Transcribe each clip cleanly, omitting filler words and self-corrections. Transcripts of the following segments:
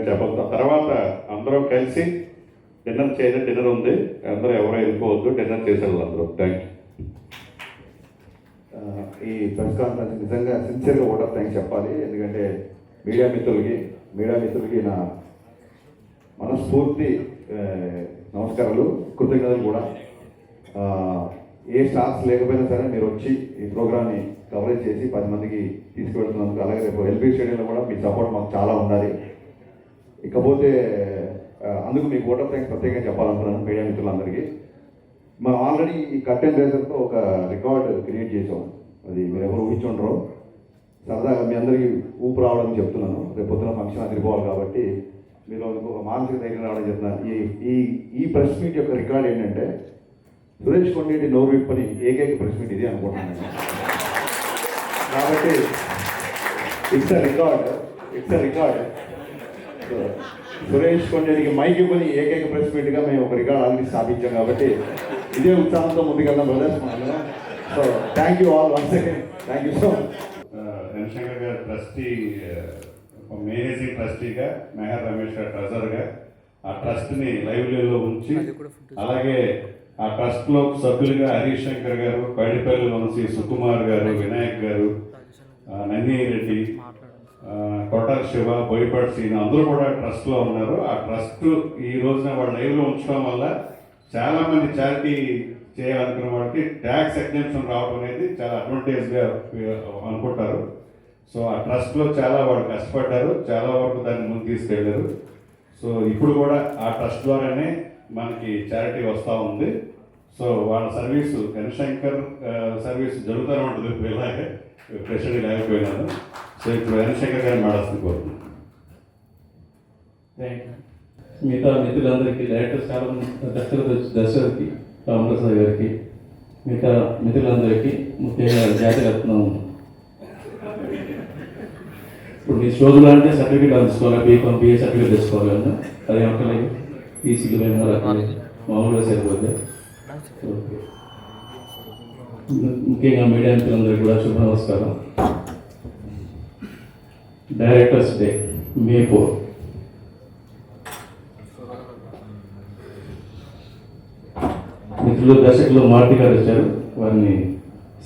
చెప్పొద్దు. తర్వాత అందరం కలిసి డిన్నర్ చేయడం, డిన్నర్ ఉంది, అందరూ ఎవరో వెళ్ళిపోవద్దు, డిన్నర్ చేసేవాళ్ళు అందరూ. Thank you. ఈ ప్రెస్ కాన్ఫరెన్స్ నిజంగా సిన్సియర్గా కూడా థ్యాంక్స్ చెప్పాలి. ఎందుకంటే మీడియా మిత్రులకి నా మనస్ఫూర్తి నమస్కారాలు, కృతజ్ఞతలు కూడా. ఏ స్టార్స్ లేకపోయినా సరే మీరు వచ్చి ఈ ప్రోగ్రామ్ని కవరేజ్ చేసి 10 మందికి తీసుకువెళ్తున్నందుకు, అలాగే రేపు ఎల్బీ స్టేడియంలో కూడా మీ సపోర్ట్ మాకు చాలా ఉండాలి. ఇకపోతే అందుకు మీకు ఓట్ ఆఫ్ థ్యాంక్స్ ప్రత్యేకంగా చెప్పాలనుకున్నాను మీడియా మిత్రులందరికీ. మనం ఆల్రెడీ ఈ కర్టెన్ రేజర్తో ఒక రికార్డ్ క్రియేట్ చేసాం. అది మీరు ఎవరు ఊహించుండరు. సరదాగా మీ అందరికీ ఊపు రావడం చెప్తున్నాను. రేపు పొద్దున ఫంక్షన్ అదిరిపోవాలి కాబట్టి మీరు ఒక మానసిక ధైర్యం రావడం చెప్తున్నాను. ఈ ప్రెస్ మీట్ యొక్క రికార్డ్ ఏంటంటే సురేష్ కొండేటి నోరు విప్పని ఏకైక ప్రెస్ మీట్ ఇది అనుకుంటున్నాను. కాబట్టి ఇట్స్ అ రికార్డ్. సురేష్ కొండేటికి మైక్ ఇవ్వని ఏకైక ప్రెస్ మీట్గా మేము ఒక రికార్డ్ ఆల్రెడీ స్థాపించాం. కాబట్టి ఇదే ఉత్సాహంతో ముందుకెళ్దాం brothers. So thank you all once again. Thank you so much. Ranashankar garu trustee, managing ట్రస్టీగా, మెహర్ రమేష్ గారు ట్రెజరర్గా ఆ ట్రస్ట్ని లైవ్లీలో ఉంచి, అలాగే ఆ ట్రస్ట్లో సభ్యులుగా హరీష్ శంకర్ గారు, పైడిపల్లి వంశీ, సుకుమార్ గారు, వినాయక్ గారు, నందిరెడ్డి, కొట్టాల శివ, బోయపాటి సీన్ అందరూ కూడా ట్రస్ట్లో ఉన్నారు. ఆ ట్రస్ట్ ఈ రోజున వాళ్ళు లైవ్లో ఉంచడం వల్ల చాలామంది చారిటీ చేయాలనుకున్న వాళ్ళకి ట్యాక్స్ ఎగ్జెంప్షన్ రావడం అనేది చాలా అడ్వాంటేజ్గా అనుకుంటారు. సో ఆ ట్రస్ట్లో చాలా వాళ్ళు కష్టపడ్డారు, చాలా వరకు దాన్ని ముందు తీసుకెళ్ళారు. సో ఇప్పుడు కూడా ఆ ట్రస్ట్ ద్వారానే మనకి చారిటీ వస్తూ ఉంది. సో వాళ్ళ సర్వీసు, రణశంకర్ సర్వీస్ జరుగుతూనే ఉంటుంది. ఇప్పుడు ఇలాగే ప్రెసిడెంట్ లేకపోయినాను. సో ఇప్పుడు రణశంకర్ గారిని మాట్లాడుతూ కోరుతున్నాను. మిగతా మిత్రులందరికీ, డైరెక్టర్స్ చాలా దర్శకులకి, రామప్రసాద్ గారికి, మిగతా మిత్రులందరికీ, ముఖ్యంగా జాతిరత్నం. ఇప్పుడు మీ రోజులు అంటే సర్టిఫికేట్ అందుకోవాలి, బీకామ్ బిఏ సర్టిఫికేట్ తెచ్చుకోవాలి కదా, అది అక్కర్లేదు. ఈసీలు మామూలుగా సరిపోతే. ముఖ్యంగా మీడియా మిత్రులందరికీ కూడా శుభ నమస్కారం. డైరెక్టర్స్ డే మే 4. మిత్రులు దర్శకులు మారుతి గారు వచ్చారు, వారిని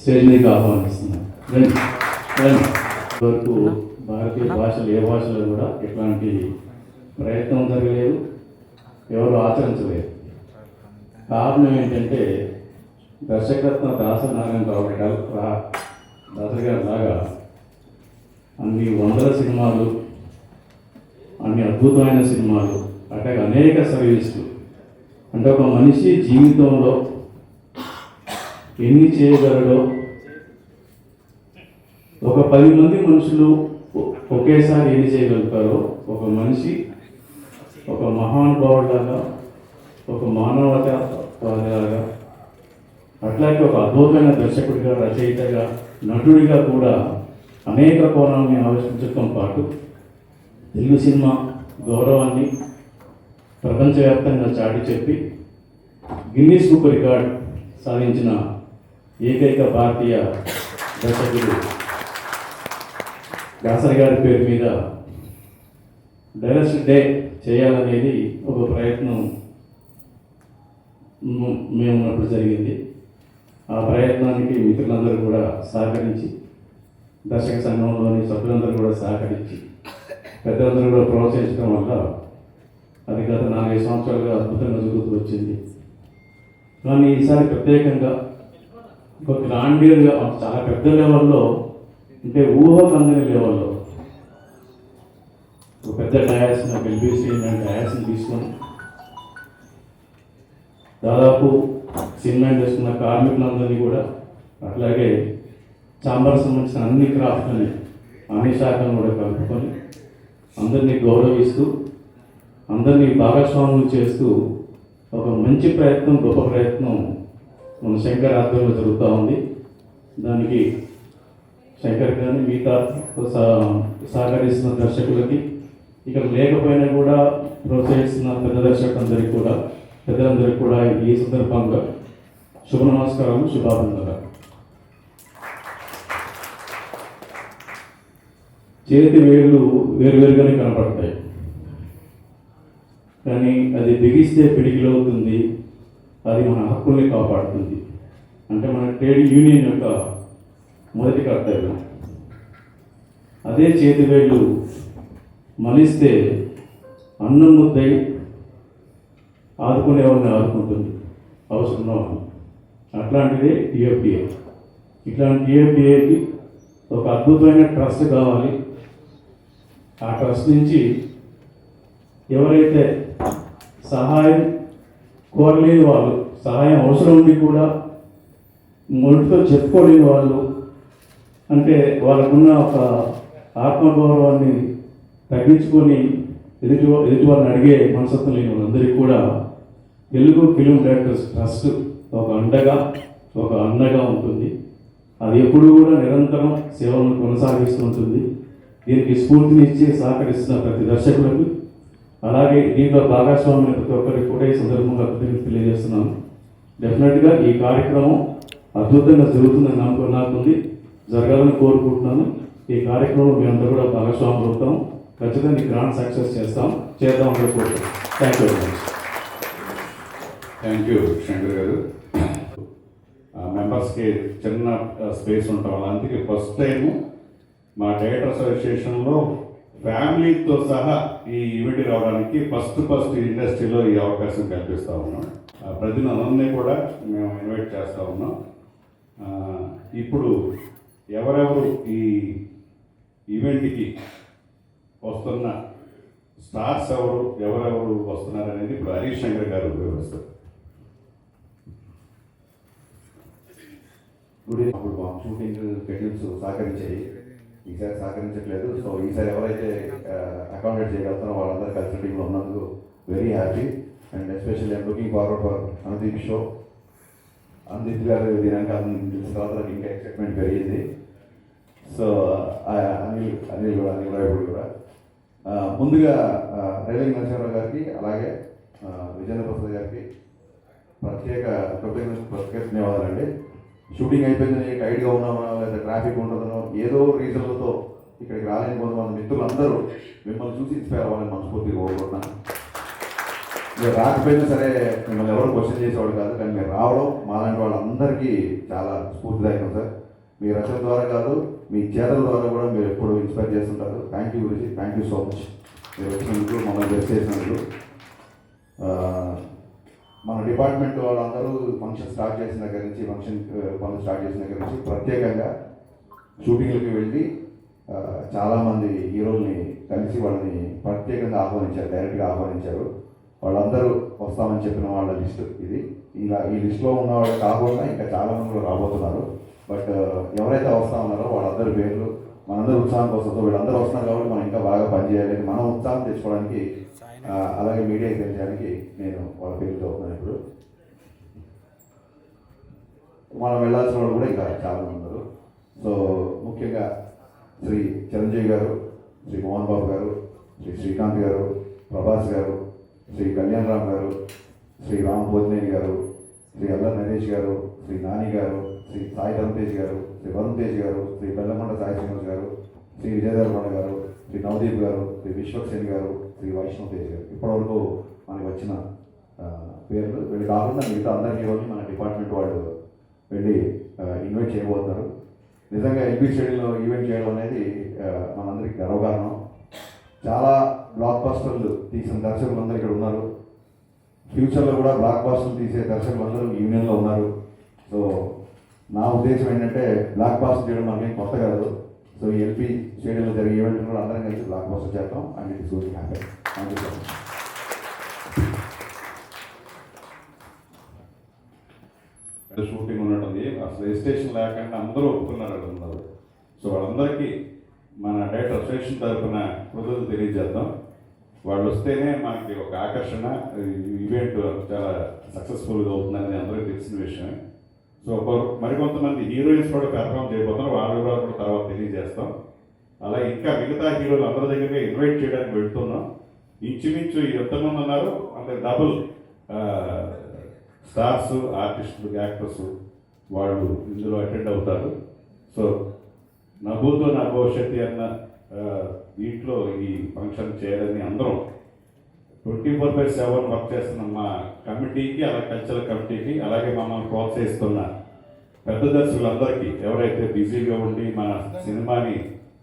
స్టేజ్ మీదకి ఆహ్వానిస్తున్నాను. వరకు భారతీయ భాషలు ఏ భాషలో కూడా ఎట్లాంటి ప్రయత్నం జరగలేదు, ఎవరు ఆచరించలేదు. కారణం ఏంటంటే దర్శకత్వ దాసనారాయణరావు దాసరి గారి లాగా అన్ని వందల సినిమాలు, అన్ని అద్భుతమైన సినిమాలు, అట్లాగే అనేక సర్వీసులు, అంటే ఒక మనిషి జీవితంలో ఎన్ని చేయగలడో, ఒక 10 మంది మనుషులు ఒకేసారి ఎన్ని చేయగలుగుతారో, ఒక మనిషి ఒక మహానుభావులాగా, ఒక మానవతాలాగా, అట్లాగే ఒక అద్భుతమైన దర్శకుడిగా, రచయితగా, నటుడిగా కూడా అనేక కోణాలని ఆవిష్కరించడంతో పాటు తెలుగు సినిమా గౌరవాన్ని ప్రపంచవ్యాప్తంగా చాటి చెప్పి గిన్నీస్ బుక్ రికార్డ్ సాధించిన ఏకైక భారతీయ దర్శకుడు దాసరి గారి పేరు మీద డైరెక్టర్ డే చేయాలనేది ఒక ప్రయత్నం మేము ఉన్నప్పుడు జరిగింది. ఆ ప్రయత్నానికి మిత్రులందరూ కూడా సహకరించి, దర్శక సంఘంలోని సభ్యులందరూ కూడా సహకరించి, పెద్దలందరూ కూడా ప్రోత్సహించడం వల్ల అది గత 4-5 సంవత్సరాలుగా అద్భుతంగా జరుగుతూ వచ్చింది. కానీ ఈసారి ప్రత్యేకంగా ఒక గ్రాండియర్గా, చాలా పెద్ద లెవెల్లో, అంటే ఊహకందని లెవెల్లో ఒక పెద్ద డయాస్ని, ఎల్బీసీ డయాస్ని తీసుకొని దాదాపు సినిమా ఇండస్ట్రీ కార్మికులందరినీ కూడా, అట్లాగే చాంబర్ సంబంధించిన అన్ని క్రాఫ్ట్ని, అన్ని శాఖలను కూడా కలుపుకొని అందరినీ గౌరవిస్తూ, అందరినీ భాగస్వాములు చేస్తూ ఒక మంచి ప్రయత్నం, గొప్ప ప్రయత్నం మన శంకర్ ఆధ్వర్యంలో జరుగుతూ ఉంది. దానికి శంకర్ గారిని, మిగతా సహకరిస్తున్న దర్శకులకి, ఇక్కడ లేకపోయినా కూడా ప్రోత్సహిస్తున్న పెద్దలందరికీ కూడా ఈ సందర్భంగా శుభ నమస్కారాలు, శుభాభినందనలు. చేతి వేళ్ళు వేరువేరుగానే కనపడతాయి, కానీ అది బిగిస్తే పిడికిలవుతుంది, అది మన హక్కుల్ని కాపాడుతుంది. అంటే మన ట్రేడ్ యూనియన్ యొక్క మొదటి కర్తవ్యం. అదే చేతివేళ్ళు మలిస్తే అన్నం ముద్దై ఆదుకునేవాడిని ఆదుకుంటుంది అవసరంలో. అట్లాంటిదే టీఎఫ్డిఏ. ఇట్లాంటి టీఎఫ్డిఏకి ఒక అద్భుతమైన ట్రస్ట్ కావాలి. ఆ ట్రస్ట్ నుంచి ఎవరైతే సహాయం కోరలేని వాళ్ళు, సహాయం అవసరం ఉండి కూడా మొదటితో చెప్పుకోలేని వాళ్ళు, అంటే వాళ్ళకున్న ఒక ఆత్మగౌరవాన్ని తగ్గించుకొని ఎదుటి వారిని అడిగే మనసత్వం లేని వాళ్ళందరికీ కూడా తెలుగు ఫిలిం డైరెక్టర్స్ ట్రస్ట్ ఒక అండగా, ఒక అన్నగా ఉంటుంది. అది ఎప్పుడు కూడా నిరంతరం సేవలను కొనసాగిస్తూ ఉంటుంది. దీనికి స్ఫూర్తినిచ్చి సహకరిస్తున్న ప్రతి దర్శకులకు, అలాగే దీంట్లో భాగస్వామ్యం ప్రతి ఒక్కరికి కూడా ఈ సందర్భంగా కృతజ్ఞతలు తెలియజేస్తున్నాను. డెఫినెట్గా ఈ కార్యక్రమం అద్భుతంగా జరుగుతుందని నమ్మకం నాకుంది, జరగాలని కోరుకుంటున్నాను. ఈ కార్యక్రమంలో మేమంతా కూడా భాగస్వాములు అవుతాం. ఖచ్చితంగా ఈ గ్రాండ్ సక్సెస్ చేద్దామని కోరుకుంటున్నాం. Thank you very much. Thank you Shankar గారు. మెంబర్స్కి చిన్న స్పేస్ ఉంటాం వల్ల, అందుకే ఫస్ట్ టైము మా డైరెక్టర్ అసోసియేషన్లో ఫ్యామిలీతో సహా ఈ ఈవెంట్ రావడానికి ఫస్ట్ ఇండస్ట్రీలో ఈ అవకాశం కల్పిస్తూ ఉన్నాం. ప్రతినిధులందరినీ కూడా మేము ఇన్వైట్ చేస్తూ ఉన్నాం. ఇప్పుడు ఎవరెవరు ఈ ఈవెంట్కి వస్తున్న స్టార్స్ ఎవరెవరు వస్తున్నారు అనేది ఇప్పుడు హరీష్ శంకర్ గారు వివరిస్తారు. అప్పుడు మా షూటింగ్ షెడ్యూల్స్ సహకరించాయి, ఈసారి సహకరించట్లేదు. సో ఈసారి ఎవరైతే అకామిడేట్ చేయగలుగుతారో వాళ్ళందరూ కలిసి టీంలో ఉన్నందుకు very happy. And especially I'm looking forward for Anudeep show. Anudeep గారు దీనికి తర్వాత ఇంకా ఎక్సైట్మెంట్ పెరిగింది. సో అనిల్ కూడా ముందుగా రేలింగ్ నరసింహారావు గారికి, అలాగే విజేంద్ర ప్రసాద్ గారికి ప్రత్యేక ధన్యవాదాలండి. షూటింగ్ అయిపోయిందని టైట్గా ఉన్నామో లేదా ట్రాఫిక్ ఉంటుందనో ఏదో రీజన్లతో ఇక్కడికి రాలేని కొంతమంది మిత్రులందరూ మిమ్మల్ని చూసి ఇన్స్పైర్ అవ్వాలని మనస్ఫూర్తిగా కోరుకుంటున్నాను. మీరు రాకపోయినా సరే మిమ్మల్ని ఎవరు క్వశ్చన్ చేసేవాడు కాదు, కానీ మీరు రావడం మాలాంటి వాళ్ళందరికీ చాలా స్ఫూర్తిదాయకం సార్. మీ రచన ద్వారా కాదు, మీ చేతల ద్వారా కూడా మీరు ఎప్పుడు ఇన్స్పైర్ చేస్తుంటారు. థ్యాంక్ యూ గురించి, థ్యాంక్ యూ సో మచ్. మీరు వచ్చినందుకు, మమ్మల్ని బెస్ట్ చేసినందుకు. మన డిపార్ట్మెంట్ వాళ్ళందరూ ఫంక్షన్ స్టార్ట్ చేసిన దగ్గర నుంచి, పనులు స్టార్ట్ చేసిన దగ్గర నుంచి ప్రత్యేకంగా షూటింగ్లకి వెళ్ళి చాలామంది హీరోల్ని కలిసి వాళ్ళని ప్రత్యేకంగా ఆహ్వానించారు, డైరెక్ట్గా ఆహ్వానించారు. వాళ్ళందరూ వస్తామని చెప్పిన వాళ్ళ లిస్టు ఇది. ఇలా ఈ లిస్టులో ఉన్న వాళ్ళు కాకుండా ఇంకా చాలామంది కూడా రాబోతున్నారు. బట్ ఎవరైతే వస్తా ఉన్నారో వాళ్ళందరి పేర్లు మనందరూ ఉత్సాహం కోసం, వీళ్ళందరూ వస్తున్నారు కాబట్టి మనం ఇంకా బాగా పనిచేయాలి, మనం ఉత్సాహం తెచ్చుకోవడానికి, అలాగే మీడియాకి తెలియడానికి నేను వాళ్ళ పేర్లు చదువుతున్నాను. ఇప్పుడు మనం వెళ్ళాల్సిన వాళ్ళు కూడా ఇంకా చాలామంది ఉన్నారు. సో ముఖ్యంగా శ్రీ చిరంజీవి గారు, శ్రీ మోహన్ బాబు గారు, శ్రీ శ్రీకాంత్ గారు, ప్రభాస్ గారు, శ్రీ కళ్యాణ్ రామ్ గారు, శ్రీ రామ్ పోతినేని గారు, శ్రీ అల్లర్ నరేష్ గారు, శ్రీ నాని గారు, శ్రీ సాయి ధరమ్ తేజ్ గారు, శ్రీ వరుణ్ తేజ్ గారు, శ్రీ బెల్లమండ సాయి శ్రీనివాస్ గారు, శ్రీ విజయధర్మణ గారు, శ్రీ నవదీప్ గారు, శ్రీ విశ్వక్సేన్ గారు, శ్రీ వైష్ణవ్ తేజ్ గారు. ఇప్పటివరకు మనకి వచ్చిన పేర్లు. వీళ్ళు కాకుండా మిగతా అందరి హీరోని మన డిపార్ట్మెంట్ వాళ్ళు వెళ్ళి ఇన్వైట్ చేయబోతున్నారు. నిజంగా ఎల్బీ స్టేడియంలో ఈవెంట్ చేయడం అనేది మనందరికీ గర్వకారణం. చాలా బ్లాక్ బస్టర్లు తీసిన దర్శకులందరూ ఇక్కడ ఉన్నారు. ఫ్యూచర్లో కూడా బ్లాక్ బస్టర్లు తీసే దర్శకులందరూ యూనియన్లో ఉన్నారు. సో నా ఉద్దేశం ఏంటంటే బ్లాక్ బస్టర్ చేయడం మనకేం కొత్త కాదు. సో ఈ ఎల్పీ స్టేడియంలో జరిగే ఈవెంట్ కూడా అందరం కలిసి బ్లాక్ బస్టర్ చేద్దాం. And it is very happy. Thank you so much. Shooting ఉన్నట్టుంది, అసలు రిజిస్ట్రేషన్ లేకుండా అందరూ ఒప్పుకున్నారు ఉన్నారు. సో వాళ్ళందరికీ మన డైరెక్టర్ అసోసియేషన్ తరఫున కృతజ్ఞతలు తెలియజేద్దాం. వాళ్ళు వస్తేనే మనకి ఒక ఆకర్షణ, ఈవెంట్ చాలా సక్సెస్ఫుల్గా అవుతుందని అందరికీ తెలిసిన విషయమే. సో మరికొంతమంది హీరోయిన్స్ కూడా పెర్ఫామ్ చేయబోతున్నారు, వాళ్ళు కూడా తర్వాత తెలియజేస్తాం. అలాగే ఇంకా మిగతా హీరోలు అందరి దగ్గరగా ఇన్వైట్ చేయడానికి వెళ్తున్నాం. ఇంచుమించు ఎంతమంది ఉన్నారు అంటే డబుల్ స్టార్స్, ఆర్టిస్టులు, యాక్టర్స్ వాళ్ళు ఇందులో అటెండ్ అవుతారు. సో నా భూతో నా భవిష్యత్తు అన్న దీంట్లో ఈ ఫంక్షన్ చేయాలని అందరం 24/7 వర్క్ చేస్తున్న మా కమిటీకి, అలాగే కల్చరల్ కమిటీకి, అలాగే మమ్మల్ని ప్రోత్సహిస్తున్న పెద్ద దర్శకులందరికీ, ఎవరైతే బిజీగా ఉండి మన సినిమాని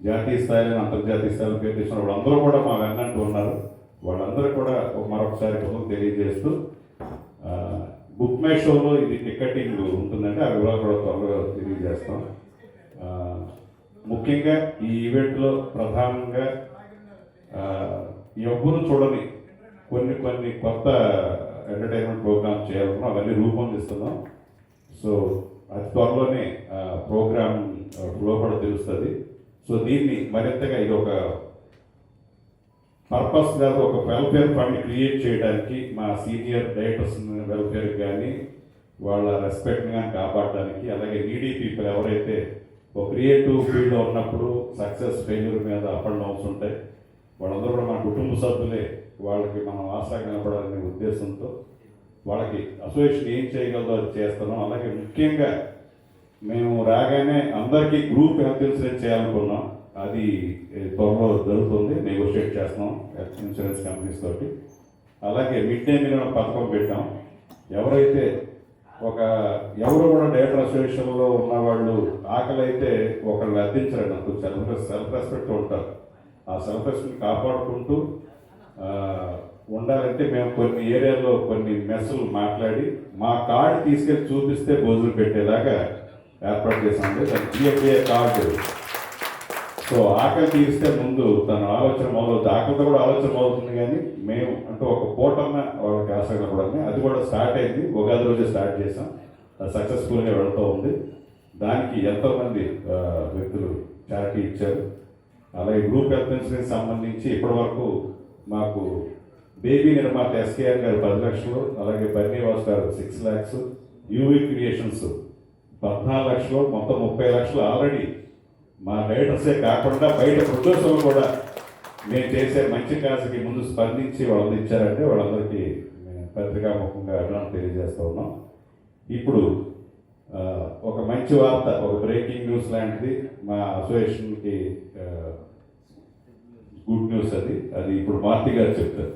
జాతీయ స్థాయిలో అంతర్జాతీయ స్థాయిలో పేరు తెచ్చిన వాళ్ళందరూ కూడా మా వెన్నంటూ ఉన్నారు. వాళ్ళందరూ కూడా మరొకసారి తెలియజేస్తూ బుక్ మై షోలో ఇది టికెటింగ్ ఉంటుందంటే ఆ వివరాలు కూడా త్వరగా తెలియజేస్తాం. ముఖ్యంగా ఈ ఈవెంట్లో ప్రధానంగా ఎవ్వరూ చూడని కొన్ని కొత్త ఎంటర్టైన్మెంట్ ప్రోగ్రామ్ చేయాలనుకున్నాం, అవన్నీ రూపొందిస్తున్నాం. సో అతి త్వరలోనే ప్రోగ్రామ్ లోపల తెలుస్తుంది. సో దీన్ని మరింతగా ఇది ఒక పర్పస్ కాదు, ఒక వెల్ఫేర్ ఫండ్ క్రియేట్ చేయడానికి మా సీనియర్ డైరెక్టర్స్ వెల్ఫేర్ కానీ వాళ్ళ రెస్పెక్ట్ని కానీ కాపాడడానికి, అలాగే నీడీ పీపుల్ ఎవరైతే ఒక క్రియేటివ్ ఫీల్డ్లో ఉన్నప్పుడు సక్సెస్ ఫెయిల్యూర్ మీద అప్ అండ్ డౌన్స్ ఉంటాయి, వాళ్ళందరూ కూడా మన కుటుంబ సభ్యులే, వాళ్ళకి మనం ఆశ కనపడాలనే ఉద్దేశంతో వాళ్ళకి అసోసియేషన్ ఏం చేయగలదో అది చేస్తున్నాం. అలాగే ముఖ్యంగా మేము రాగానే అందరికీ గ్రూప్ హెల్త్ ఇన్సూరెన్స్ చేయాలనుకున్నాం. అది త్వరలో జరుగుతుంది, నెగోషియేట్ చేస్తున్నాం హెల్త్ ఇన్సూరెన్స్ కంపెనీస్ తోటి. అలాగే మిడ్ డే మీల్ పథకం పెట్టాం. ఎవరైతే ఎవరు కూడా డైరెక్టర్ అసోసియేషన్లో ఉన్నవాళ్ళు ఆకలి అయితే ఒకళ్ళు అర్థించరు, నాకు సెల్ఫ్ రెస్పెక్ట్ ఉంటారు. ఆ సెల్ఫ్ రెస్పెక్ట్ కాపాడుకుంటూ ఉండాలంటే మేము కొన్ని ఏరియాలో కొన్ని మెస్సులు మాట్లాడి మా కార్డు తీసుకెళ్ళి చూపిస్తే భోజనం పెట్టేలాగా ఏర్పాటు చేసామంటే దాని పిఎఫ్ఏ కార్డు. సో ఆకలి తీరిస్తే ముందు తన ఆలోచన మొదలవుతుంది, ఆకలితో కూడా ఆలోచన మొదలుతుంది. కానీ మేము అంటూ ఒక పూటన్న వాళ్ళకి ఆశగా కూడా అది కూడా స్టార్ట్ అయింది, ఉగాది రోజే స్టార్ట్ చేసాం. అది సక్సెస్ఫుల్గా వెళుతూ ఉంది. దానికి ఎంతోమంది వ్యక్తులు చారిటీ ఇచ్చారు. అలాగే గ్రూప్ హెల్త్ ఇన్సూరెన్స్ సంబంధించి ఇప్పటివరకు మాకు బేబీ నిర్మాత ఎస్కేఆర్ గారు 10 లక్షలు, అలాగే బన్నీవాస్ గారు 6 lakhs, యూవీ క్రియేషన్స్ 14 లక్షలు, మొత్తం 30 లక్షలు ఆల్రెడీ మా డైరెక్టర్సే కాకుండా బయట ప్రొడ్యూసర్లు కూడా మేము చేసే మంచి కాసుకి ముందు స్పందించి వాళ్ళందరూ ఇచ్చారంటే వాళ్ళందరికీ పత్రికాముఖంగా అభినందనలు తెలియజేస్తూ ఉన్నాం. ఇప్పుడు ఒక మంచి వార్త, ఒక బ్రేకింగ్ న్యూస్ లాంటిది మా అసోసియేషన్కి గుడ్ న్యూస్. అది ఇప్పుడు మార్తి గారు చెప్తారు.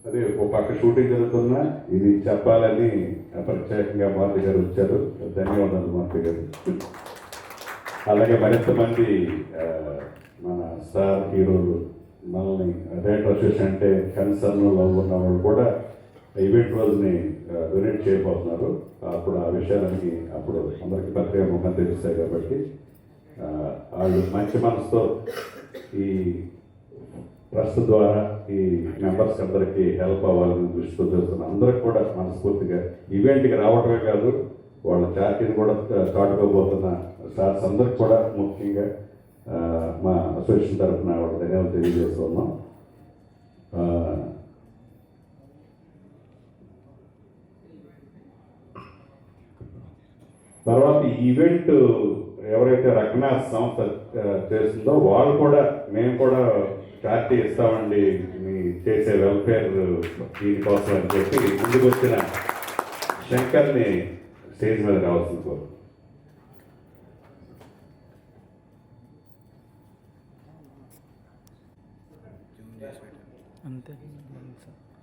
అదే ఒక పక్క షూటింగ్ జరుగుతున్నా ఇది చెప్పాలని ప్రత్యేకంగా మార్తి గారు వచ్చారు. ధన్యవాదాలు మార్తి గారు. అలాగే మరింత మంది మన స్టార్ హీరోలు మనల్ని డైరెక్టర్ అసోసియేషన్ అంటే కన్సర్న్లో ఉన్న వాళ్ళు కూడా ఈవెంట్ రోజుని డొనేట్ చేయబోతున్నారు. అప్పుడు ఆ విషయాలన్నీ అప్పుడు అందరికీ పత్రికా ముఖం తెలుస్తాయి. కాబట్టి వాళ్ళు మంచి మనసుతో ఈ ట్రస్ట్ ద్వారా ఈ మెంబర్స్కి అందరికీ హెల్ప్ అవ్వాలని దృష్టితో చేస్తున్న అందరికి కూడా మనస్ఫూర్తిగా ఈవెంట్కి రావడమే కాదు, వాళ్ళ చార్టీని కూడా చాటుకోబోతున్న స్టార్స్ అందరికి కూడా ముఖ్యంగా మా అసోసియేషన్ తరఫున వాళ్ళకి ధన్యవాదాలు తెలియజేస్తున్నాం. తర్వాత ఈ ఈవెంట్ ఎవరైతే రఘునాథ్ సంస్థ చేస్తుందో వాళ్ళు కూడా మేము కూడా చార్టీ ఇస్తామండి మీ చేసే వెల్ఫేర్ దీనికోసం అని చెప్పి ముందుకు వచ్చిన శంకర్ని స్టేజ్ మీద రావాల్సింది కోరు. అంతే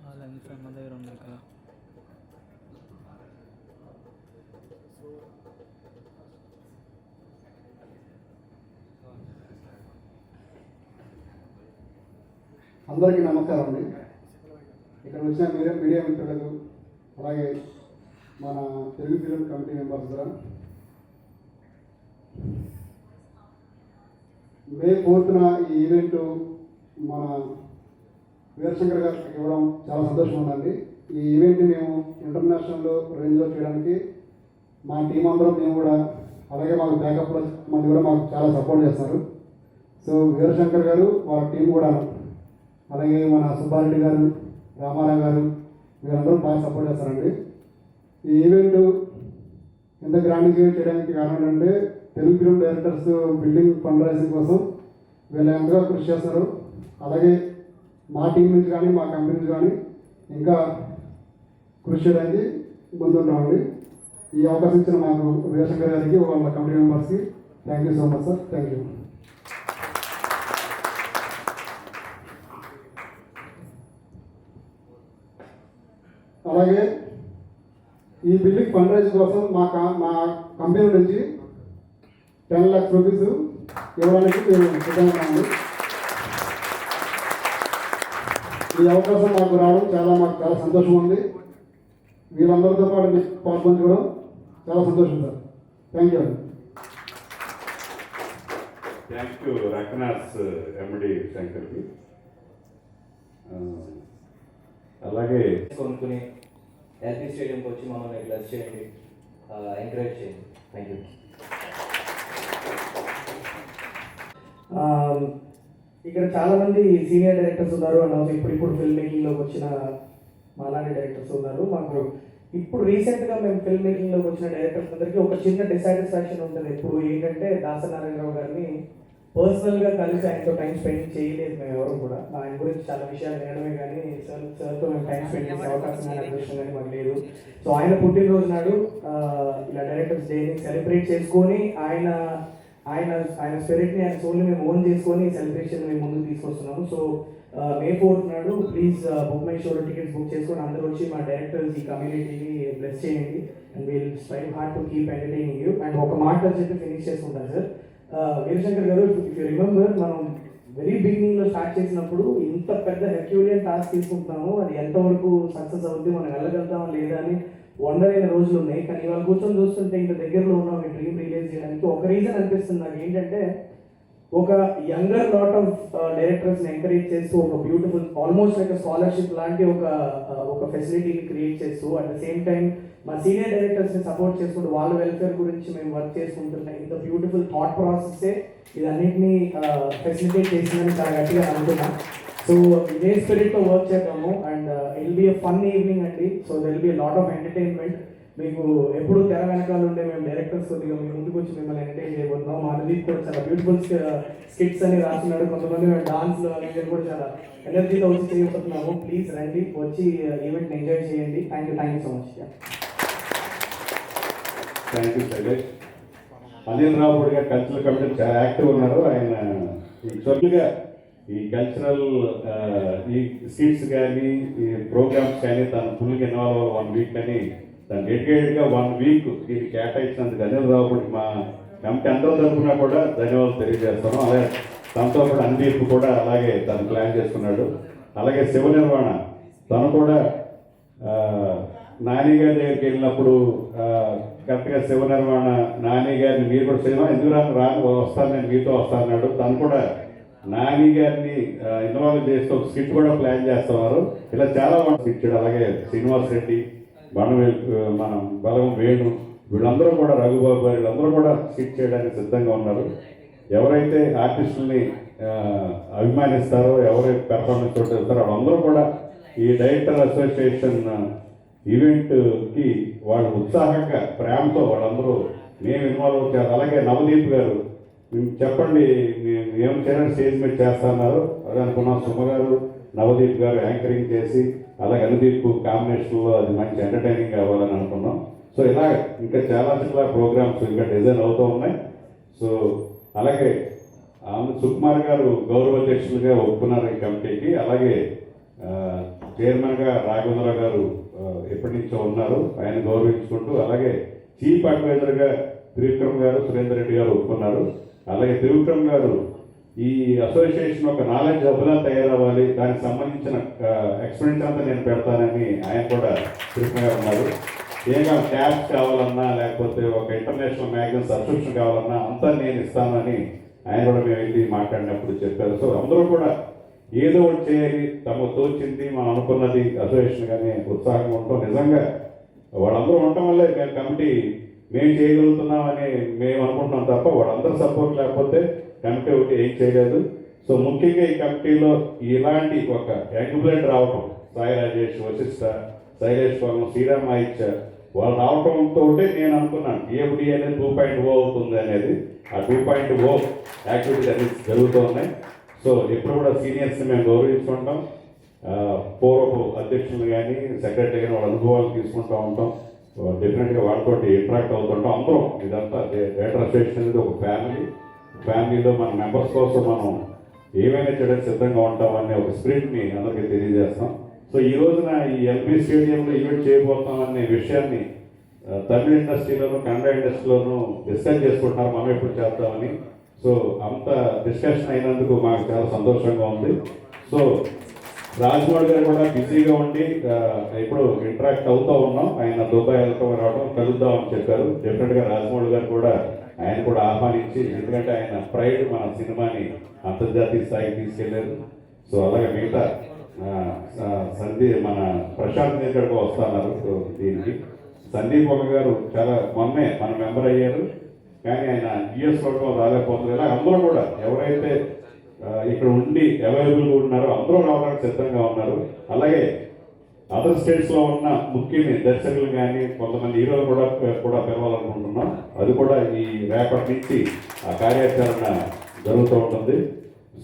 వాళ్ళ అమ్మ దగ్గర ఉన్నారు కదా. అందరికీ నమస్కారం అండి. ఇక్కడ వచ్చిన మీడియా మిత్రులకు, అలాగే మన తెలుగు ఫిలిం కమిటీ మెంబర్స్ ద్వారా మే 4th ఈ ఈవెంట్ మన వీరశంకర్ గారికి ఇవ్వడం చాలా సంతోషం ఉందండి. ఈ ఈవెంట్ మేము ఇంటర్నేషనల్ రేంజ్లో చేయడానికి మా టీం అందరం మేము కూడా, అలాగే మాకు బ్యాకప్లో మంది కూడా మాకు చాలా సపోర్ట్ చేస్తారు. సో వీరశంకర్ గారు వాళ్ళ టీం కూడా, అలాగే మన సుబ్బారెడ్డి గారు, రామారావు గారు, వీరందరూ బాగా సపోర్ట్ చేస్తారండి. ఈ ఈవెంట్ ఎంత గ్రాండ్ చేయడానికి కారణం ఏంటంటే Telugu film directors building fund raising కోసం వీళ్ళు ఎంతగా కృషి చేస్తారు. అలాగే మా టీం నుంచి కానీ మా కంపెనీ నుంచి కానీ ఇంకా కృషి చేయడానికి ముందుంటామండి. ఈ అవకాశం ఇచ్చిన మాకు వీరశంకర్ గారికి వాళ్ళ కమిటీ మెంబర్స్కి thank you so much sir. Thank you. అలాగే ఈ బిల్డింగ్ ఫండ్ రైజ్ కోసం మా కంపెనీ నుంచి 10 lakhs రూపీస్ ఇవ్వడానికి మేము సిద్ధంగా ఉన్నాము. ఈ అవకాశం మాకు రావడం మాకు చాలా సంతోషం ఉంది. వీళ్ళందరితో పాటు మీకు పాల్పంచుకోవడం చాలా సంతోషం సార్. థ్యాంక్ యూ అండి. థ్యాంక్ యూ రఘునాథ్ ఎండి శంకర్కి. అలాగే కొనుక్కుని ఎల్పీ స్టేడియంకి వచ్చి మమ్మల్ని బ్లెస్ చేయండి, ఎంకరేజ్ చేయండి. Thank you. ఇక్కడ చాలామంది సీనియర్ డైరెక్టర్స్ ఉన్నారు అండ్ ఇప్పుడు ఫిల్మ్ మేకింగ్లోకి వచ్చిన మాలాంటి డైరెక్టర్స్ ఉన్నారు. మాకు ఇప్పుడు రీసెంట్గా మేము ఫిల్మ్ మేకింగ్లోకి వచ్చిన డైరెక్టర్స్ అందరికీ ఒక చిన్న డిసాటిస్ఫాక్షన్ ఉంటుంది. ఇప్పుడు ఏంటంటే దాసనారాయణరావు గారిని పర్సనల్గా కలిసి ఆయనతో టైం స్పెండ్ చేయలేదు మేము ఎవరు కూడా. ఆయన గురించి చాలా విషయాలు వినడమే కానీ సార్తో మేము టైం స్పెండ్ చేసే అవకాశం కానీ అదృష్టం కానీ మాకు లేదు. సో ఆయన పుట్టినరోజు నాడు ఇలా డైరెక్టర్స్ డేని సెలబ్రేట్ చేసుకొని ఆయన ఆయన ఆయన స్పిరిట్ని ఆయన సోల్ని మేము ఓన్ చేసుకొని సెలబ్రేషన్ మేము ముందుకు తీసుకొస్తున్నాము. సో May 4th నాడు ప్లీజ్ బుక్ మై షోలో టికెట్స్ బుక్ చేసుకొని అందరూ వచ్చి మా డైరెక్టర్స్ ఈ కమ్యూనిటీని బ్లెస్ చేయండి and we'll strive hard to keep entertaining you. And ఒక మాట చెప్పి ఫినిష్ చేసుకుంటాను సార్. వీరశంకర్ గారు, ఇఫ్ యూ రిమెంబర్, మనం వెరీ బిగినింగ్లో స్టార్ట్ చేసినప్పుడు ఇంత పెద్ద హెర్క్యూలియన్ టాస్క్ తీసుకుంటున్నాము, అది ఎంతవరకు సక్సెస్ అవుతుంది, మనం వెళ్ళగలుగుతామా లేదా అని వండర్ అయిన రోజులు ఉన్నాయి. కానీ ఇవాళ కూర్చొని చూస్తుంటే ఇంత దగ్గరలో ఉన్నాం ఈ డ్రీమ్ రియలైజ్ చేయడానికి. ఒక రీజన్ అనిపిస్తుంది నాకు ఏంటంటే, ఒక యంగర్ లాట్ ఆఫ్ డైరెక్టర్స్ని ఎంకరేజ్ చేస్తూ ఒక బ్యూటిఫుల్ ఆల్మోస్ట్ లైక్ స్కాలర్షిప్ లాంటి ఒక ఫెసిలిటీని క్రియేట్ చేస్తూ అట్ ద సేమ్ టైం మా సీనియర్ డైరెక్టర్స్ని సపోర్ట్ చేసుకుంటూ వాళ్ళ వెల్ఫేర్ గురించి మేము వర్క్ చేసుకుంటున్నాం. ఇంత బ్యూటిఫుల్ థాట్ ప్రాసెస్సే ఇదన్నింటినీ ఫెసిలిటేట్ చేసిందని చాలా గట్టిగా అనుకున్నాం. సో ఇదే స్పిరిట్తో వర్క్ చేద్దాము and it will be a fun evening అండి. So there will be a lot of entertainment. మీకు ఎప్పుడు తెర వెనకాల ఉండే మేము డైరెక్టర్స్ కొద్దిగా మీ ముందుకు వచ్చి మిమ్మల్ని ఎంటర్టైన్ చేయబోతున్నాం. మా రిలీజ్ కూడా చాలా బ్యూటిఫుల్ స్కిట్స్ అని రాస్తున్నాడు. కొంతమంది మేము డాన్స్లో అనేది కూడా చాలా ఎనర్జీతో వచ్చి చేయబోతున్నాము. ప్లీజ్ రండి, వచ్చి ఈవెంట్ని ఎంజాయ్ చేయండి. Thank you so much. Thank you Shailesh. Anil Ravipudi గారు కల్చరల్ కమిటీ చాలా యాక్టివ్ ఉన్నారు. ఆయన యాక్చువల్గా ఈ కల్చరల్ ఈ స్కిట్స్ కానీ ఈ ప్రోగ్రామ్స్ కానీ తను ఫుల్గా ఇన్వాల్వ్ అవ్వాలి 1 week అని తను డెడికేటెడ్గా 1 week దీన్ని కేటాయించినందుకు అనిల్ రావుపూడికి మా కమిటీ అందరూ తరఫున కూడా ధన్యవాదాలు తెలియజేస్తాను. అలాగే తనతో కూడా అన్వీప్ కూడా అలాగే తను ప్లాన్ చేసుకున్నాడు. అలాగే శివ నిర్వాణ తను కూడా నాని గారి దగ్గరికి వెళ్ళినప్పుడు కరెక్ట్గా శివ నిర్మాణ నాని గారిని మీరు కూడా సినిమా ఎందుకు వస్తాను నేను మీతో వస్తానన్నాడు. తను కూడా నాని గారిని ఇన్వాల్వ్ చేస్తూ ఒక స్కిట్ కూడా ప్లాన్ చేస్తున్నారు. ఇలా చాలా మంది ఇచ్చాడు. అలాగే శ్రీనివాస్ రెడ్డి, మన బలగం వేణు, వీళ్ళందరూ కూడా రఘుబాబు గారు వీళ్ళందరూ కూడా స్కిట్ చేయడానికి సిద్ధంగా ఉన్నారు. ఎవరైతే ఆర్టిస్టుల్ని అభిమానిస్తారో, ఎవరైతే పెర్ఫార్మెన్స్ చూస్తారో వాళ్ళందరూ కూడా ఈ డైరెక్టర్ అసోసియేషన్ ఈవెంట్కి వాళ్ళు ఉత్సాహంగా ప్రేమతో వాళ్ళందరూ మేము ఇన్వాల్వ్ అవుతారు. అలాగే నవదీప్ గారు చెప్పండి ఏం చేయాలని స్టేజ్ మీద చేస్తున్నారు అది అనుకున్నాం. సుమ గారు, నవదీప్ గారు యాంకరింగ్ చేసి అలాగే అనుదీప్ కాంబినేషన్లో అది మంచి ఎంటర్టైనింగ్ కావాలని అనుకున్నాం. సో ఇలా ఇంకా చాలా ప్రోగ్రామ్స్ ఇంకా డిజైన్ అవుతూ ఉన్నాయి. సో అలాగే సుకుమార్ గారు గౌరవ అధ్యక్షులుగా ఒప్పుకున్నారు ఈ కమిటీకి. అలాగే చైర్మన్గా రాఘవేంద్ర గారు ఎప్పటి నుంచో ఉన్నారు, ఆయన గౌరవించుకుంటూ. అలాగే చీఫ్ అడ్వైజర్గా త్రివిక్రమ్ గారు, సురేందర్ రెడ్డి గారు ఒప్పుకున్నారు. అలాగే త్రివిక్రమ్ గారు ఈ అసోసియేషన్ ఒక నాలెడ్జ్ హబ్లా తయారవ్వాలి, దానికి సంబంధించిన ఎక్స్పెరిమెంట్స్ అంతా నేను పెడతానని ఆయన కూడా త్రివిక్రమ్ గారు ఉన్నారు. ఏగా ట్యాబ్స్ కావాలన్నా లేకపోతే ఒక ఇంటర్నేషనల్ మ్యాగజైన్ సబ్స్క్రిప్షన్ కావాలన్నా అంతా నేను ఇస్తానని ఆయన కూడా మేము వెళ్ళి మాట్లాడినప్పుడు చెప్పారు. సో అందరూ కూడా ఏదో ఒకటి చేయాలి, తమకు తోచింది మనం అనుకున్నది అసోసియేషన్ కానీ ఉత్సాహంగా ఉంటాం. నిజంగా వాళ్ళందరూ ఉండటం వల్లే మేము కమిటీ మేము చేయగలుగుతున్నామని మేము అనుకుంటున్నాం తప్ప వాళ్ళందరూ సపోర్ట్ లేకపోతే కమిటీ ఒకటి ఏం చేయలేదు. సో ముఖ్యంగా ఈ కమిటీలో ఇలాంటి ఒక యంగ్ బ్లడ్ రావటం, సాయి రాజేష్, వశిష్ఠ, శైలేష్ వర్మ, శ్రీరామ్ ఆయిచ్చ వాళ్ళు రావటంతో నేను అనుకున్నాను ఏబుడి అనేది 2.0 అవుతుంది అనేది. ఆ 2.0 యాక్టివిటీస్ అన్ని జరుగుతూ ఉన్నాయి. సో ఎప్పుడు కూడా సీనియర్స్ని మేము గౌరవించుకుంటాం. పూర్వపు అధ్యక్షులు కానీ సెక్రటరీ కానీ వాళ్ళ అనుభవాలు తీసుకుంటూ ఉంటాం. డెఫినెట్గా వాళ్ళతో ఇంటరాక్ట్ అవుతుంటాం. అందరం ఇదంతా థియేటర్ అసోసియేషన్ అనేది ఒక ఫ్యామిలీలో మన మెంబర్స్ కోసం మనం ఏమైనా చేయడానికి సిద్ధంగా ఉంటామనే ఒక స్పిరిట్ని అందరికీ తెలియజేస్తాం. సో ఈ రోజున ఈ ఎల్బీ స్టేడియంలో ఈవెంట్ చేయబోతాం అనే విషయాన్ని తమిళ ఇండస్ట్రీలోను కన్నడ ఇండస్ట్రీలోనూ డిస్కస్ చేసుకుంటున్నారు మనం ఎప్పుడు చేద్దామని. సో అంత డిస్కషన్ అయినందుకు మాకు చాలా సంతోషంగా ఉంది. సో రాజమౌళి గారు కూడా బిజీగా ఉండి ఇప్పుడు ఇంటరాక్ట్ అవుతూ ఉన్నాం. ఆయన దుబాయ్ రావడం కలుద్దామని చెప్పారు. డెఫినెట్గా రాజమౌళి గారు కూడా ఆయన కూడా ఆహ్వానించి, ఎందుకంటే ఆయన ప్రైడ్ మన సినిమాని అంతర్జాతీయ స్థాయికి తీసుకెళ్లారు. సో అలాగే మిగతా మన ప్రశాంత్ నీల్ కూడా వస్తున్నారు. సో దీనికి సందీప్ ఒక గారు చాలా మొన్నే మన మెంబర్ అయ్యారు, కానీ ఆయన యుఎస్ లోకం రాలేకపోతున్నారు. ఇలా అందరూ కూడా ఎవరైతే ఇక్కడ ఉండి అవైలబుల్గా ఉన్నారో అందరూ రావడానికి సిద్ధంగా ఉన్నారు. అలాగే అదర్ స్టేట్స్లో ఉన్న ముఖ్యమైన దర్శకులు కానీ కొంతమంది హీరోలు కూడా పిలవాలనుకుంటున్నాం. అది కూడా ఈ రేపటి నుంచి ఆ కార్యాచరణ జరుగుతూ ఉంటుంది.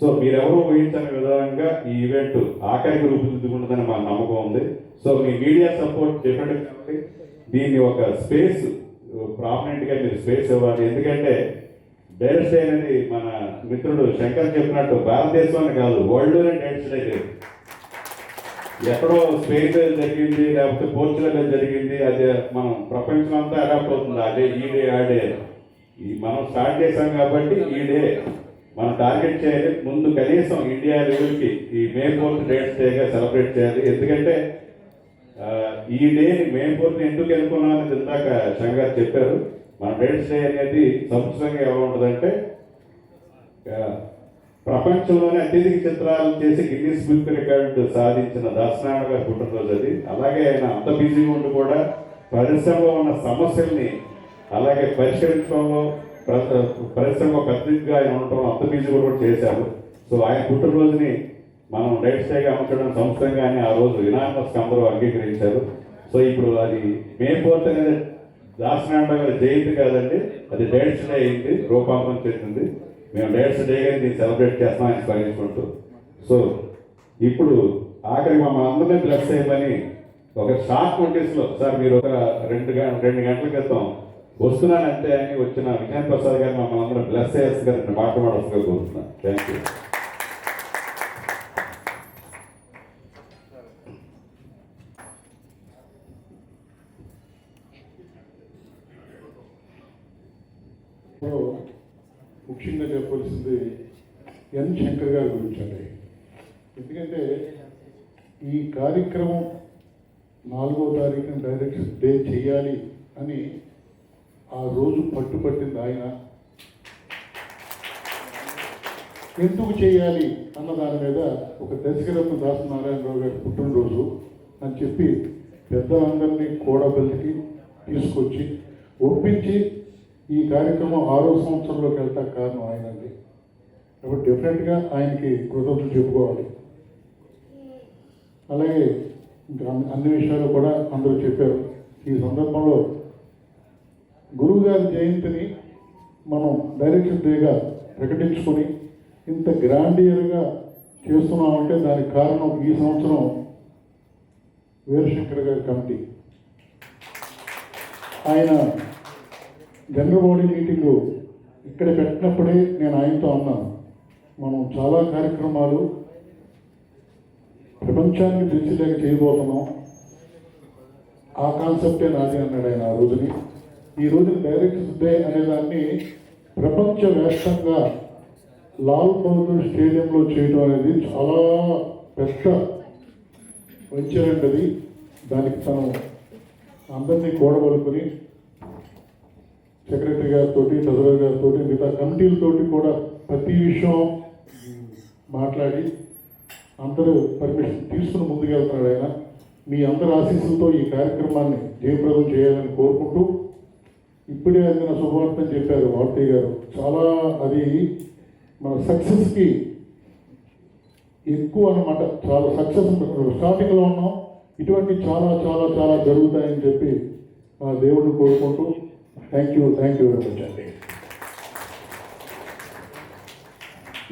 సో మీరెవరూ ఊహించని విధంగా ఈ ఈవెంట్ ఆఖరికి రూపుదిద్దుకుంటుందని మా నమ్మకం ఉంది. సో మీ మీడియా సపోర్ట్ డెఫినెట్గా దీన్ని ఒక స్పేస్ ప్రామినెంట్గా మీరు స్పేస్ ఇవ్వాలి. ఎందుకంటే డైరెక్ట్ డే అనేది మన మిత్రుడు శంకర్ చెప్పినట్టు భారతదేశంలోనే కాదు, వరల్డ్లోనే డైరెక్ట్ డే లేదు. ఎక్కడో స్పెయిన్ జరిగింది, లేకపోతే పోర్చుగల్ జరిగింది, అది మనం ప్రపంచం అంతా అడాప్ట్ అవుతుంది. అదే ఈ డే ఆ డే మనం స్టార్ట్ చేసాం కాబట్టి ఈ డే మనం టార్గెట్ చేయాలి. ముందు కనీసం ఇండియా లెవెల్కి ఈ మే 4th డేట్స్ డేగా సెలబ్రేట్ చేయాలి. ఎందుకంటే ఈ డేని మే 4th ఎందుకు అనుకున్నాం అనేది ఇందాక శంకర్ చెప్పారు. మన డేట్స్ డే అనేది సంవత్సరంగా ఎలా ఉంటుందంటే ప్రపంచంలోనే అత్యధిక చిత్రాలు చేసి గిన్నిస్ బుక్ రికార్డు సాధించిన దాసనారాయణ గారి పుట్టినరోజు అది. అలాగే ఆయన అంత బిజీగా ఉండి కూడా పరిశ్రమలో ఉన్న సమస్యల్ని అలాగే పరిష్కరించడంలో పరిశ్రమలో పెద్దగా ఆయన ఉండటం అంత బిజీ కూడా చేశారు. సో ఆయన పుట్టినరోజుని మనం డైట్స్ డేగా అమర్చడం సంవత్సరంగానే ఆ రోజు యునానిమస్ అందరూ అంగీకరించారు. సో ఇప్పుడు అది మే 4th అనేది దాసనారాయణ గారి జయంతి కాదండి, అది డైట్స్ డే అయింది, రూపాంతరం చెందింది. మేము డైట్స్ డేగా దీన్ని సెలబ్రేట్ చేస్తామని స్మరించుకుంటూ, సో ఇప్పుడు ఆఖరి మమ్మల్ని అందరినీ బ్లెస్ చేయమని ఒక షార్ట్ నోటీస్లో, సార్ మీరు ఒక 2 గంటల క్రితం వస్తున్నానంటే అని వచ్చిన విజయ్ ప్రసాద్ గారు మమ్మల్ని అందరూ బ్లెస్ చేస్తున్నారు, మాట్లాడాల్సిందిగా కోరుతున్నాను. Thank you. ముఖ్యంగా చెప్పవలసింది ఎన్ శంకర్ గారి గురించి అండి. ఎందుకంటే ఈ కార్యక్రమం 4వ తారీఖున డైరెక్టర్స్ డే చేయాలి అని ఆ రోజు పట్టుపట్టింది ఆయన. ఎందుకు చేయాలి అన్న దాని మీద ఒక దర్శకరత్న దాసనారాయణరావు గారి పుట్టినరోజు అని చెప్పి పెద్దలందరినీ కూడబెలికి తీసుకొచ్చి ఒప్పించి ఈ కార్యక్రమం 6వ సంవత్సరంలోకి వెళ్తా కారణం ఆయనండి. కాబట్టి డెఫినెట్గా ఆయనకి కృతజ్ఞతలు చెప్పుకోవాలి. అలాగే ఇంకా అన్ని విషయాలు కూడా అందరూ చెప్పారు. ఈ సందర్భంలో గురువు గారి జయంతిని మనం డైరెక్టర్ డేగా ప్రకటించుకొని ఇంత గ్రాండియర్గా చేస్తున్నామంటే దానికి కారణం ఈ సంవత్సరం వీరశంకర్ గారి కమిటీ. ఆయన జనరల్ బాడీ మీటింగు ఇక్కడ పెట్టినప్పుడే నేను ఆయనతో అన్నాను, మనం చాలా కార్యక్రమాలు ప్రపంచానికి తెలిసేలాగా చేయబోతున్నాం, ఆ కాన్సెప్టే నాది అన్నాడు ఆయన ఆ రోజుని. ఈ రోజున డైరెక్టర్స్ డే అనేదాన్ని ప్రపంచవ్యాప్తంగా లాల్ బహదూర్ స్టేడియంలో చేయడం అనేది చాలా పెద్ద వెంచర్. దానికి తను అందరినీ కూడబలుకుని సెక్రటరీ గారితో, ట్రెజరర్ గారితో, మిగతా కమిటీలతోటి కూడా ప్రతి విషయం మాట్లాడి అందరూ పర్మిషన్ తీసుకుని ముందుకెళ్తున్నాడు ఆయన. మీ అందరి ఆశీస్సులతో ఈ కార్యక్రమాన్ని జయప్రదం చేయాలని కోరుకుంటూ, ఇప్పుడే అందిన శుభవార్త చెప్పారు మారుతి గారు, చాలా అది మన సక్సెస్కి ఎక్కువ అన్నమాట. చాలా సక్సెస్ స్టార్టింగ్లో ఉన్నాం, ఇటువంటి చాలా చాలా చాలా జరుగుతాయని చెప్పి ఆ దేవుడిని కోరుకుంటూ థ్యాంక్ యూ వెరీ మచ్ అండి.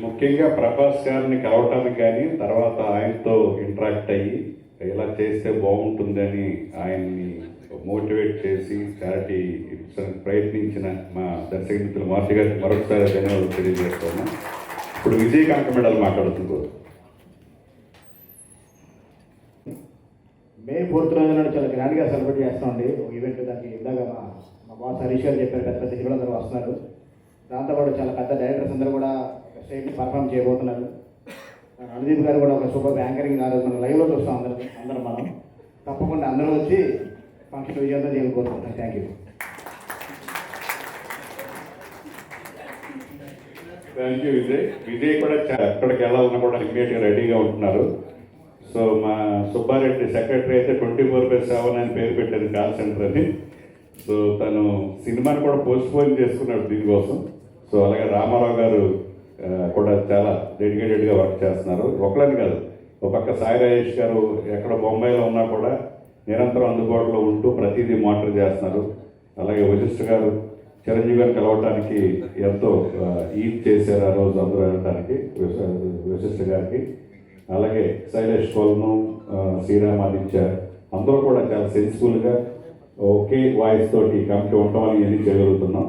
ముఖ్యంగా ప్రభాస్ గారిని కలవటానికి కానీ తర్వాత ఆయనతో ఇంటరాక్ట్ అయ్యి ఇలా చేస్తే బాగుంటుందని ఆయన్ని మోటివేట్ చేసి చారిటీ ఇచ్చడానికి ప్రయత్నించిన మా దర్శక మిత్రులు మార్చి గారికి మరొకసారి ధన్యవాదాలు తెలియజేస్తున్నాం. ఇప్పుడు విజయకాంత మెడల్ మాట్లాడుతున్నారు. మే 4th రోజున చాలా గ్రాండ్గా సెలబ్రేట్ చేస్తామండి ఒక ఈవెంట్. దానికి ఇందాక మా బాస్ హరీష్ గారు చెప్పారు, పెద్ద పెద్ద హీరోలు అందరూ వస్తున్నారు. దాంతోపాటు చాలా పెద్ద డైరెక్టర్స్ అందరూ కూడా స్టేజ్ని పర్ఫామ్ చేయబోతున్నారు. అనుదీప్ గారు కూడా ఒక సూపర్ యాంకరింగ్ ఆ రోజు మనం లైవ్లో చూస్తాం అందరం మనం. తప్పకుండా అందరూ వచ్చి ఫంక్షన్ విజయంతో చేయబోతున్నాం. Thank you. Thank you Vijay. Vijay కూడా ఎక్కడికి వెళ్ళాలన్నా కూడా ఇమ్మీడియట్గా రెడీగా ఉంటున్నారు. సో మా సుబ్బారెడ్డి సెక్రటరీ అయితే 24/7 అని పేరు పెట్టారు కాల్ సెంటర్ అని. సో తను సినిమాని కూడా పోస్ట్పోన్ చేసుకున్నాడు దీనికోసం. సో అలాగే రామారావు గారు కూడా చాలా డెడికేటెడ్గా వర్క్ చేస్తున్నారు. ఒకళ్ళని కాదు, ఒక పక్క సాయి రాజేష్ గారు ఎక్కడ బొంబాయిలో ఉన్నా కూడా నిరంతరం అందుబాటులో ఉంటూ ప్రతిదీ మానిటర్ చేస్తున్నారు. అలాగే వశిష్ఠ గారు చిరంజీవి గారిని కలవటానికి ఎంతో ఈద్ చేశారు ఆ రోజు అందరూ వెళ్ళటానికి వశిష్ఠ గారికి. అలాగే శైలేష్ కోల్ను, శ్రీరామాదిత్య అందరూ కూడా చాలా సెన్సిబుల్గా ఒకే వాయిస్ తోటి కమిటీ ఉండటం అని ఎన్ని చేయగలుగుతున్నాం.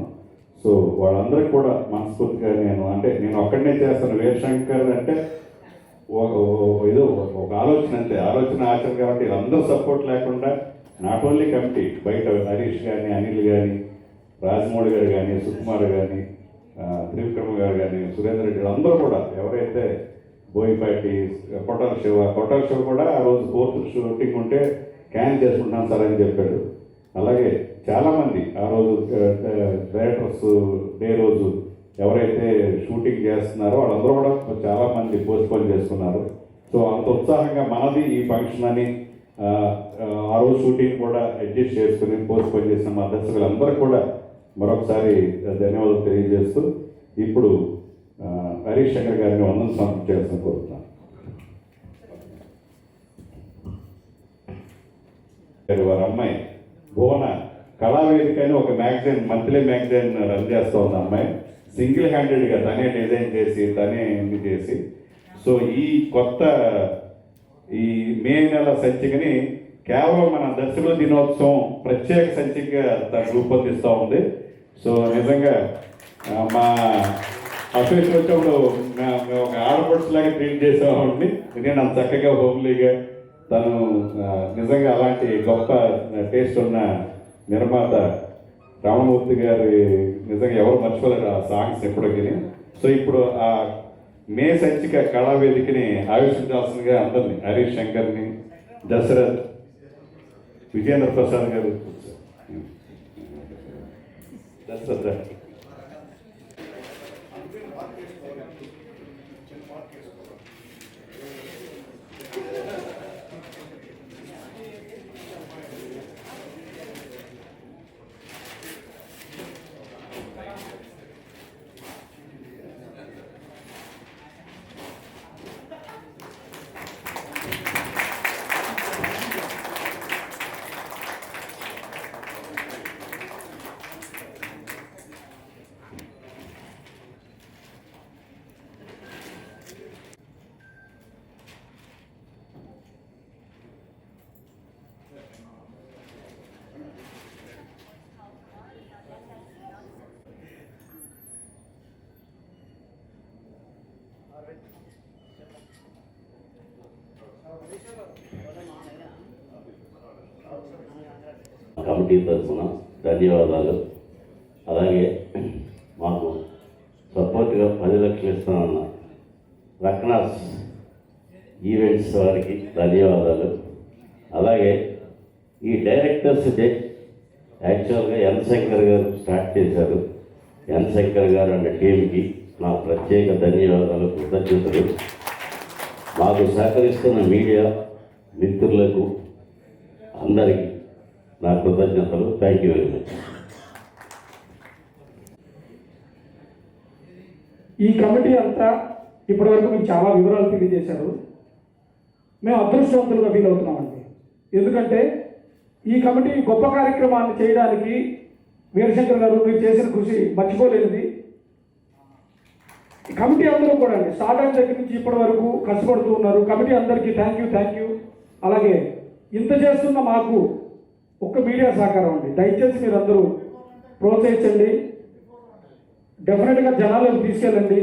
సో వాళ్ళందరికీ కూడా మనస్ఫూర్తిగా నేను ఒక్కడనే చేస్తాను. వీరశంకర్ అంటే ఏదో ఒక ఆలోచన అంతే, ఆలోచన ఆచరణ. కాబట్టి అందరూ సపోర్ట్ లేకుండా నాట్ ఓన్లీ కమిటీ, బయట హరీష్ కానీ, అనిల్ కానీ, రాజమౌళి గారు కానీ, సుకుమార్ కానీ, త్రివిక్రమ గారు కానీ, సురేందర్ రెడ్డి అందరూ కూడా ఎవరైతే బోయిపాటి, కొట్టాల శివ కూడా ఆ రోజు 4th షూటింగ్ ఉంటే క్యాన్ చేసుకుంటున్నాం సార్ అని చెప్పాడు. అలాగే చాలామంది ఆ రోజు డైరెక్టర్స్ డే రోజు ఎవరైతే షూటింగ్ చేస్తున్నారో వాళ్ళందరూ కూడా చాలామంది పోస్ట్పోన్ చేసుకున్నారు. సో అంత ఉత్సాహంగా మనది ఈ ఫంక్షన్ అని ఆ రోజు షూటింగ్ కూడా అడ్జస్ట్ చేసుకుని పోస్ట్పోన్ చేసిన మా దర్శకులందరికీ కూడా మరొకసారి ధన్యవాదాలు తెలియజేస్తూ ఇప్పుడు హరీష్ శంకర్ గారిని వందనం సమర్పించాల్సిన కోరుతున్నాను. వారి అమ్మాయి భువన కళావేదిక అని ఒక మ్యాగజైన్, మంత్లీ మ్యాగజైన్ రన్ చేస్తూ ఉంది అమ్మాయి. సింగిల్ హ్యాండెడ్గా తనే డిజైన్ చేసి తనే ఎన్ని చేసి. సో ఈ కొత్త ఈ మే నెల సంచికని కేవలం మన దర్శకుల దినోత్సవం ప్రత్యేక సంచికగా తను రూపొందిస్తూ ఉంది. సో నిజంగా మా అఫీస్ వచ్చినప్పుడు మేము ఒక ఆడపడుచు లాగా ట్రీట్ చేసేవాడిని. నేను అంత చక్కగా హోమ్లీగా తను నిజంగా అలాంటి గొప్ప టేస్ట్ ఉన్న నిర్మాత రామమూర్తి గారి నిజంగా ఎవరు మర్చిపోలేరు ఆ సాంగ్స్ ఎప్పటికీ. సో ఇప్పుడు ఆ మే సంచిక కళావేదికని ఆవిష్కరించాల్సిందిగా అందరినీ, హరీష్ శంకర్ని, దశరథ్, విజేంద్ర ప్రసాద్ గారు, దశరథ్ కమిటీ తరఫున ధన్యవాదాలు. అలాగే మాకు సపోర్ట్గా 10 లక్షలు ఇస్తానన్న రక్నాస్ ఈవెంట్స్ వారికి ధన్యవాదాలు. అలాగే ఈ డైరెక్టర్స్ డే యాక్చువల్గా ఎన్ శంకర్ గారు స్టార్ట్ చేశారు. ఎన్ శంకర్ గారు అనే టీంకి నా ప్రత్యేక ధన్యవాదాలు, కృతజ్ఞతలు. మాకు సహకరిస్తున్న మీడియా మిత్రులకు అందరికీ నా కృతజ్ఞతలు. Thank you very much. ఈ కమిటీ అంతా ఇప్పటివరకు మీకు చాలా వివరాలు తెలియజేశారు. మేము అదృష్టవంతులుగా ఫీల్ అవుతున్నామండి. ఎందుకంటే ఈ కమిటీ గొప్ప కార్యక్రమాన్ని చేయడానికి వీరశంకర్ గారు మీరు చేసిన కృషి మర్చిపోలేనిది. ఈ కమిటీ అందరూ కూడా అండి స్టార్ట్ అయిన దగ్గర నుంచి ఇప్పటి వరకు కష్టపడుతూ ఉన్నారు. కమిటీ అందరికీ థ్యాంక్ యూ. అలాగే ఇంత చేస్తున్న మాకు ఒక్క మీడియా సహకారం అండి. దయచేసి మీరు అందరూ ప్రోత్సహించండి, డెఫినెట్గా జనాలకు తీసుకెళ్ళండి.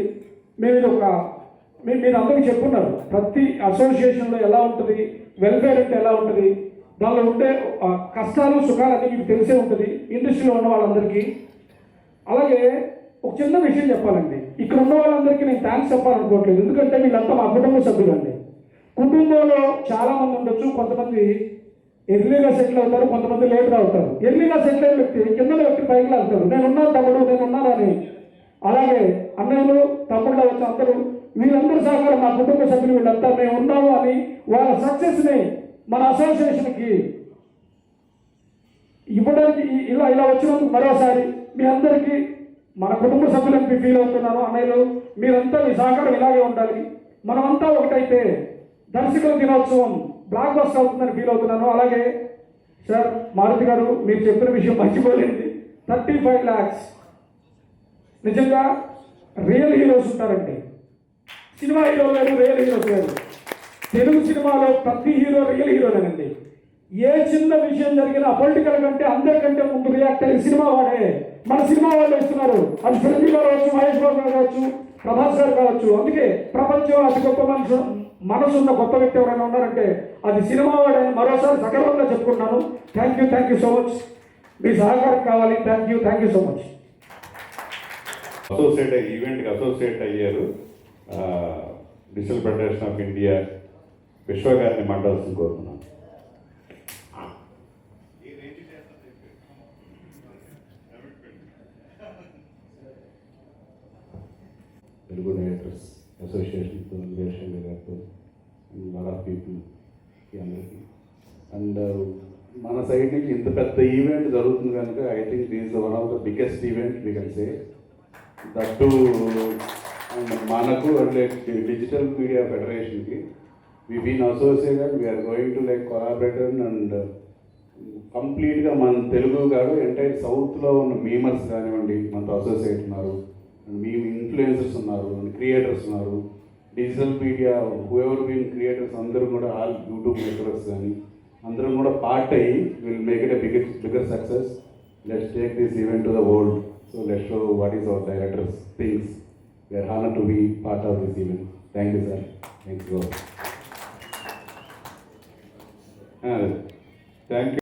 మేము ఇది మీరు అందరికీ చెప్పున్నారు, ప్రతి అసోసియేషన్లో ఎలా ఉంటుంది, వెల్ఫేర్ అంటే ఎలా ఉంటుంది, దానిలో ఉండే కష్టాలు సుఖాలు అన్నీ మీకు తెలిసే ఉంటుంది ఇండస్ట్రీలో ఉన్న వాళ్ళందరికీ. అలాగే ఒక చిన్న విషయం చెప్పాలండి, ఇక్కడ ఉన్న వాళ్ళందరికీ నేను థ్యాంక్స్ చెప్పాలనుకోవట్లేదు, ఎందుకంటే వీళ్ళంతా మా కుటుంబ సభ్యులండి. కుటుంబంలో చాలామంది ఉండొచ్చు, కొంతమంది ఎర్లీగా సెటిల్ అవుతారు, కొంతమంది లేట్గా అవుతారు. ఎర్లీగా సెటిల్ అయిన వ్యక్తి కింద వ్యక్తి పైకి వెళ్తారు, నేనున్నాను తమ్ముడు, నేనున్నానని. అలాగే అన్నయ్యలు తమ్ముళ్ళు వచ్చి అందరూ వీళ్ళందరూ సహకారం, మా కుటుంబ సభ్యులు వీళ్ళంతా మేము ఉన్నాము అని వాళ్ళ సక్సెస్ని మన అసోసియేషన్కి ఇవ్వడానికి ఇలా వచ్చినందుకు మరోసారి మీ అందరికీ మన కుటుంబ సభ్యులని ఫీల్ అవుతున్నాను. అన్నయ్యలు మీరంతా మీ సహకారం ఇలాగే ఉండాలి, మనమంతా ఒకటైతే దర్శకుల దినోత్సవం బ్లాక్ బస్టర్ అవుతుందని ఫీల్ అవుతున్నాను. అలాగే సార్ మారుతి గారు మీరు చెప్పిన విషయం మర్చిపోలేదు, 35 lakhs నిజంగా రియల్ హీరోస్ ఉంటారండి. సినిమా హీరో వేరు, రియల్ హీరోస్ వేరు. తెలుగు సినిమాలో ప్రతి హీరో రియల్ హీరోనేనండి. ఏ చిన్న విషయం జరిగినా పొలిటికల్ కంటే అందరికంటే ముందు రియాక్ట్ అయ్యి సినిమా వాడే, మన సినిమా వాళ్ళు ఇస్తున్నారు. అది చిరంజీవి గారు కావచ్చు, మహేష్ బాబు గారు కావచ్చు, ప్రభాస్ గారు కావచ్చు. అందుకే ప్రపంచంలో అతి గొప్ప మనసున్న గొప్ప వ్యక్తి ఎవరైనా ఉన్నారంటే అది సినిమా వాడే. మరోసారి సగర్వంగా చెప్పుకుంటున్నాను. Thank you so much. మీ సహకారం కావాలి. Thank you so much. ఈవెంట్కి అసోసియేట్ అయ్యారు digital federation of India Vishwa గారిని మాట్లాడాల్సింది కోరుతున్నాను. తెలుగు డైరెక్టర్స్ అసోసియేషన్తో వీరశంకర్ గారితో అండ్ లాట్ ఆఫ్ పీపుల్కి అందరికీ. అండ్ మన సైడ్ నుంచి ఇంత పెద్ద ఈవెంట్ జరుగుతుంది కనుక I think this is one of the biggest event we can say that. మనకు అంటే డిజిటల్ మీడియా ఫెడరేషన్కి we been associated, we're going to like collaborator and కంప్లీట్గా మన తెలుగు కాదు ఎంటైర్ సౌత్లో ఉన్న మీమర్స్ కానివ్వండి మనతో అసోసియేట్ ఉన్నారు, మేము ఇన్ఫ్లుయెన్సర్స్ ఉన్నారు, క్రియేటర్స్ ఉన్నారు, digital media whoever been creators అందరూ కూడా ఆల్ యూట్యూబ్ నెట్వర్క్స్ కానీ అందరం కూడా పార్ట్ అయ్యి will make it a bigger success. Let's take this event to the world. So let's show what is our director's things. We are honored to be part of this event. Thank you, sir. Thanks, God. Thank you.